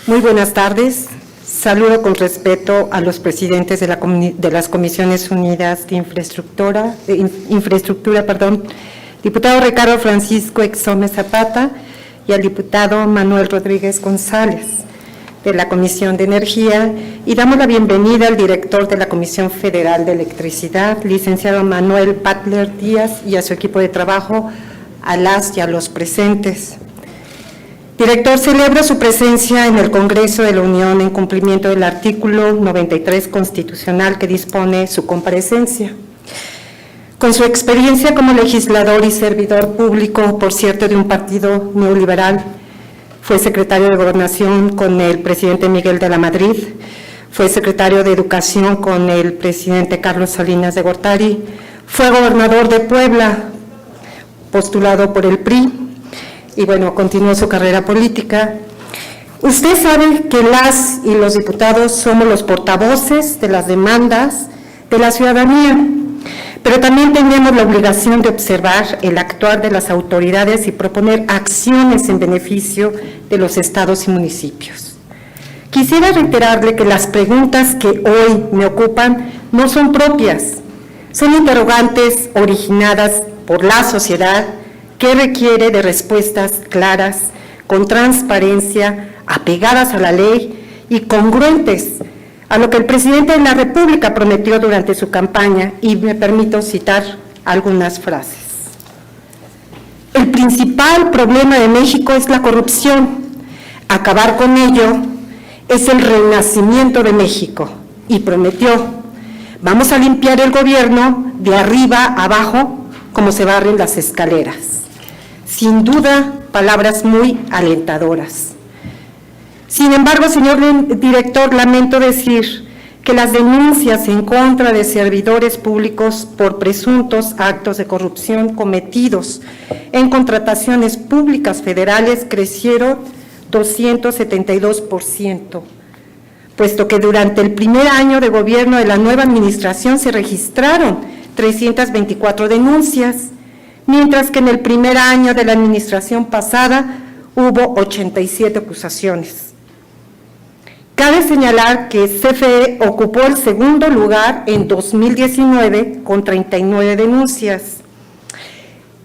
Muy buenas tardes. Saludo con respeto a los presidentes de las Comisiones Unidas de Infraestructura, diputado Ricardo Francisco Exome Zapata y al diputado Manuel Rodríguez González de la Comisión de Energía, y damos la bienvenida al director de la Comisión Federal de Electricidad, licenciado Manuel Butler Díaz, y a su equipo de trabajo, a las y a los presentes. Director, celebro su presencia en el Congreso de la Unión en cumplimiento del artículo 93 constitucional que dispone su comparecencia. Con su experiencia como legislador y servidor público, por cierto, de un partido neoliberal, fue secretario de Gobernación con el presidente Miguel de la Madrid, fue secretario de Educación con el presidente Carlos Salinas de Gortari, fue gobernador de Puebla, postulado por el PRI, y bueno, continuó su carrera política. Usted sabe que las y los diputados somos los portavoces de las demandas de la ciudadanía, pero también tenemos la obligación de observar el actuar de las autoridades y proponer acciones en beneficio de los estados y municipios. Quisiera reiterarle que las preguntas que hoy me ocupan no son propias, son interrogantes originadas por la sociedad que requiere de respuestas claras, con transparencia, apegadas a la ley y congruentes a lo que el presidente de la República prometió durante su campaña, y me permito citar algunas frases. El principal problema de México es la corrupción. Acabar con ello es el renacimiento de México, y prometió: vamos a limpiar el gobierno de arriba a abajo como se barren las escaleras. Sin duda, palabras muy alentadoras. Sin embargo, señor director, lamento decir que las denuncias en contra de servidores públicos por presuntos actos de corrupción cometidos en contrataciones públicas federales crecieron 272%, puesto que durante el primer año de gobierno de la nueva administración se registraron 324 denuncias, mientras que en el primer año de la administración pasada hubo 87 acusaciones. Cabe señalar que CFE ocupó el segundo lugar en 2019 con 39 denuncias.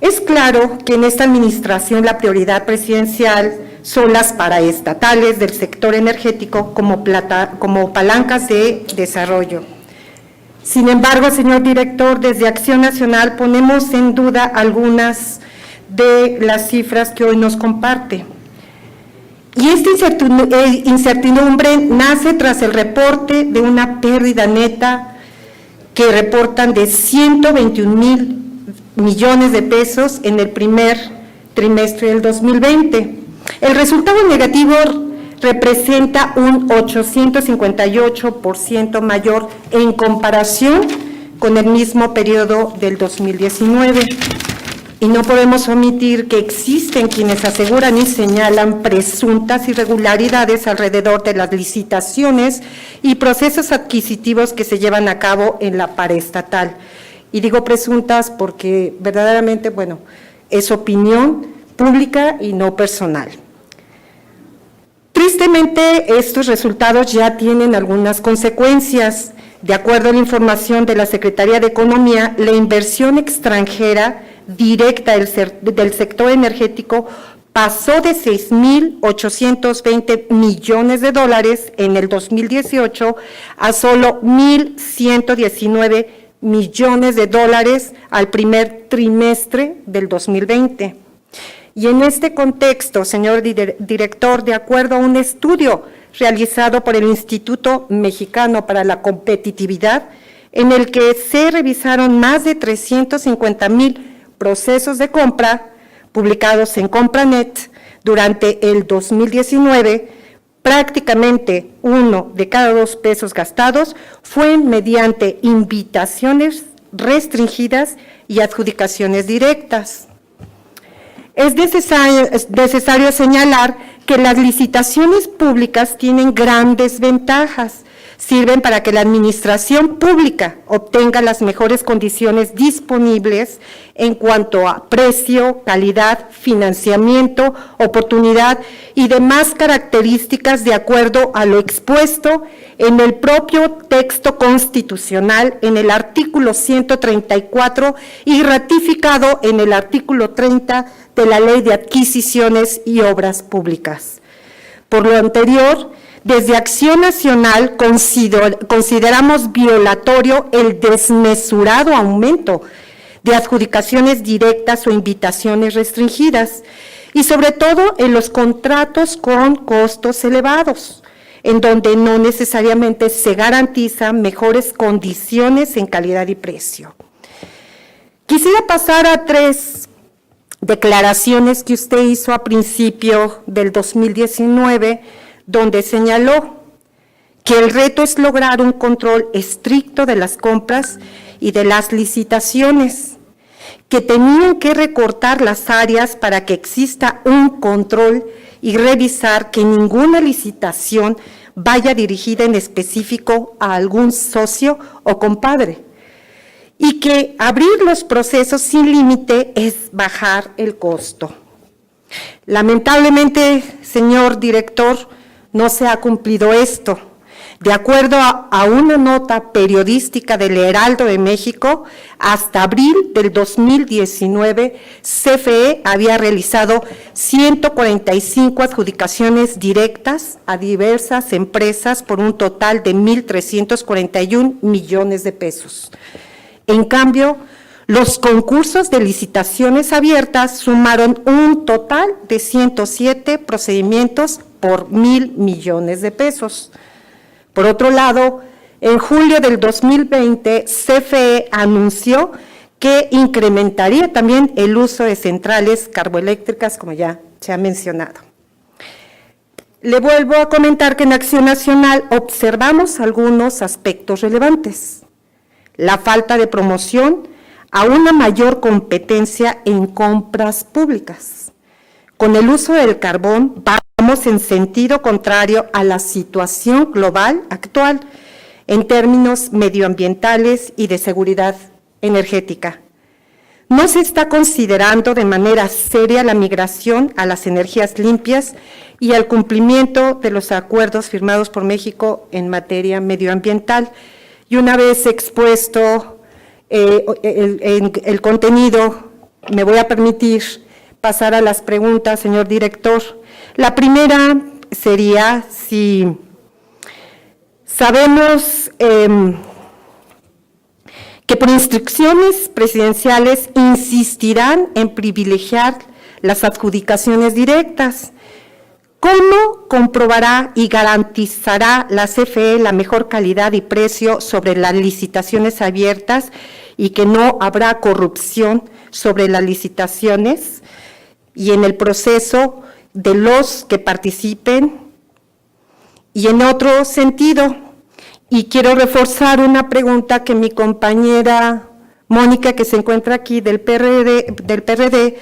Es claro que en esta administración la prioridad presidencial son las paraestatales del sector energético como palancas de desarrollo. Sin embargo, señor director, desde Acción Nacional ponemos en duda algunas de las cifras que hoy nos comparte. Y esta incertidumbre nace tras el reporte de una pérdida neta que reportan de 121,000 millones de pesos en el primer trimestre del 2020. El resultado negativo representa un 858% mayor en comparación con el mismo periodo del 2019. Y no podemos omitir que existen quienes aseguran y señalan presuntas irregularidades alrededor de las licitaciones y procesos adquisitivos que se llevan a cabo en la paraestatal. Y digo presuntas porque verdaderamente, bueno, es opinión pública y no personal. Tristemente, estos resultados ya tienen algunas consecuencias. De acuerdo a la información de la Secretaría de Economía, la inversión extranjera directa del sector energético pasó de 6,820 millones de dólares en el 2018 a solo 1,119 millones de dólares al primer trimestre del 2020. Y en este contexto, señor director, de acuerdo a un estudio realizado por el Instituto Mexicano para la Competitividad, en el que se revisaron más de 350,000 procesos de compra publicados en Compranet durante el 2019, prácticamente 1 de cada 2 pesos gastados fue mediante invitaciones restringidas y adjudicaciones directas. Es necesario señalar que las licitaciones públicas tienen grandes ventajas. sirven para que la administración pública obtenga las mejores condiciones disponibles en cuanto a precio, calidad, financiamiento, oportunidad y demás características de acuerdo a lo expuesto en el propio texto constitucional en el artículo 134 y ratificado en el artículo 30 de la Ley de Adquisiciones y Obras Públicas. Por lo anterior, desde Acción Nacional consideramos violatorio el desmesurado aumento de adjudicaciones directas o invitaciones restringidas, y sobre todo en los contratos con costos elevados, en donde no necesariamente se garantizan mejores condiciones en calidad y precio. Quisiera pasar a 3 declaraciones que usted hizo a principio del 2019, donde señaló que el reto es lograr un control estricto de las compras y de las licitaciones, que tenían que recortar las áreas para que exista un control y revisar que ninguna licitación vaya dirigida en específico a algún socio o compadre, y que abrir los procesos sin límite es bajar el costo. Lamentablemente, señor director, no se ha cumplido esto. De acuerdo a una nota periodística del Heraldo de México, hasta abril del 2019, CFE había realizado 145 adjudicaciones directas a diversas empresas por un total de 1.341 millones de pesos. En cambio, los concursos de licitaciones abiertas sumaron un total de 107 procedimientos por 1.000 millones de pesos. Por otro lado, en julio del 2020, CFE anunció que incrementaría también el uso de centrales carboeléctricas, como ya se ha mencionado. Le vuelvo a comentar que en Acción Nacional observamos algunos aspectos relevantes. La falta de promoción a una mayor competencia en compras públicas. Con el uso del carbón vamos en sentido contrario a la situación global actual en términos medioambientales y de seguridad energética. No se está considerando de manera seria la migración a las energías limpias y al cumplimiento de los acuerdos firmados por México en materia medioambiental. Y una vez expuesto el contenido, me voy a permitir pasar a las preguntas, señor director. La primera sería si sabemos que por instrucciones presidenciales insistirán en privilegiar las adjudicaciones directas. ¿Cómo comprobará y garantizará la CFE la mejor calidad y precio sobre las licitaciones abiertas y que no habrá corrupción sobre las licitaciones y en el proceso de los que participen? Y en otro sentido, y quiero reforzar una pregunta que mi compañera Mónica, que se encuentra aquí del PRD,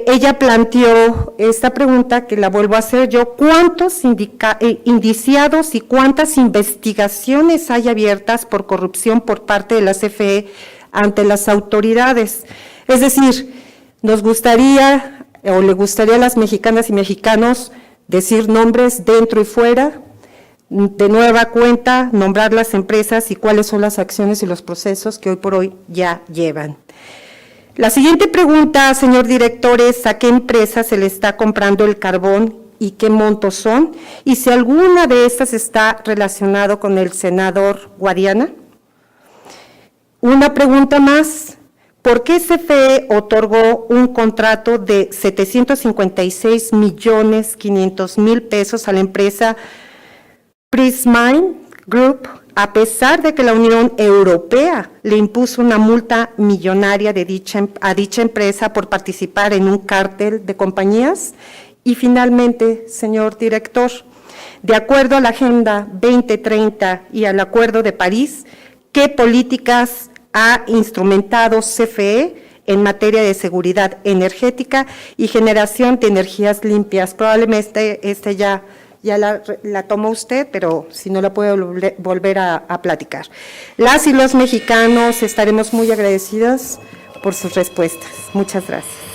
ella planteó esta pregunta que la vuelvo a hacer yo: ¿cuántos indiciados y cuántas investigaciones hay abiertas por corrupción por parte de la CFE ante las autoridades? Es decir, nos gustaría, o le gustaría a las mexicanas y mexicanos decir nombres dentro y fuera, de nueva cuenta, nombrar las empresas y cuáles son las acciones y los procesos que hoy por hoy ya llevan. La siguiente pregunta, señor director, es ¿a qué empresa se le está comprando el carbón y qué montos son? Y si alguna de estas está relacionado con el senador Guadiana. Una pregunta más, ¿por qué CFE otorgó un contrato de 756.500.000 pesos a la empresa Prysmian Group, a pesar de que la Unión Europea le impuso una multa millonaria a dicha empresa por participar en un cártel de compañías? Y finalmente, señor director, de acuerdo a la Agenda 2030 y al Acuerdo de París, ¿qué políticas ha instrumentado CFE en materia de seguridad energética y generación de energías limpias? Probablemente ya ya la tomó usted, pero si no la puede volver a platicar. Las y los mexicanos estaremos muy agradecidos por sus respuestas. Muchas gracias.